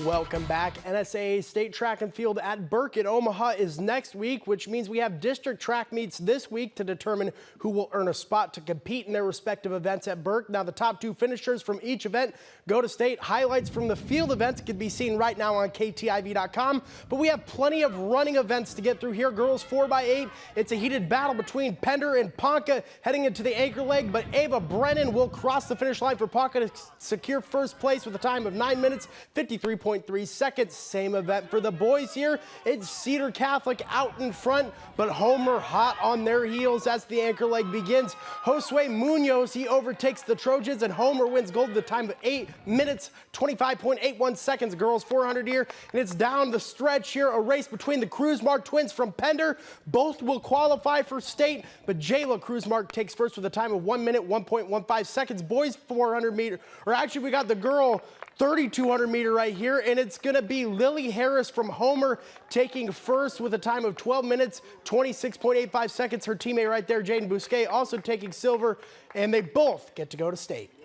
Welcome back. NSAA State Track and Field at Burke in Omaha is next week, which means we have district track meets this week to determine who will earn a spot to compete in their respective events at Burke. Now, the top two finishers from each event go to state. Highlights from the field events can be seen right now on KTIV.com, but we have plenty of running events to get through here. Girls 4x8, it's a heated battle between Pender and Ponca heading into the anchor leg, but Ava Brennan will cross the finish line for Ponca to secure first place with a time of 9 minutes, 53.3 seconds. Same event for the boys here. It's Cedar Catholic out in front, but Homer hot on their heels as the anchor leg begins. Josue Munoz, he overtakes the Trojans, and Homer wins gold at the time of 8 minutes, 25.81 seconds. Girls 400 here, and it's down the stretch here. A race between the Cruzmark twins from Pender. Both will qualify for state, but Jayla Cruzmark takes first with a time of 1 minute, 1.15 seconds. Boys 400 meter, or actually we got the girl 3,200 meter right here, and it's going to be Lily Harris from Homer taking first with a time of 12 minutes, 26.85 seconds. Her teammate right there, Jaden Bousquet, also taking silver, and they both get to go to state.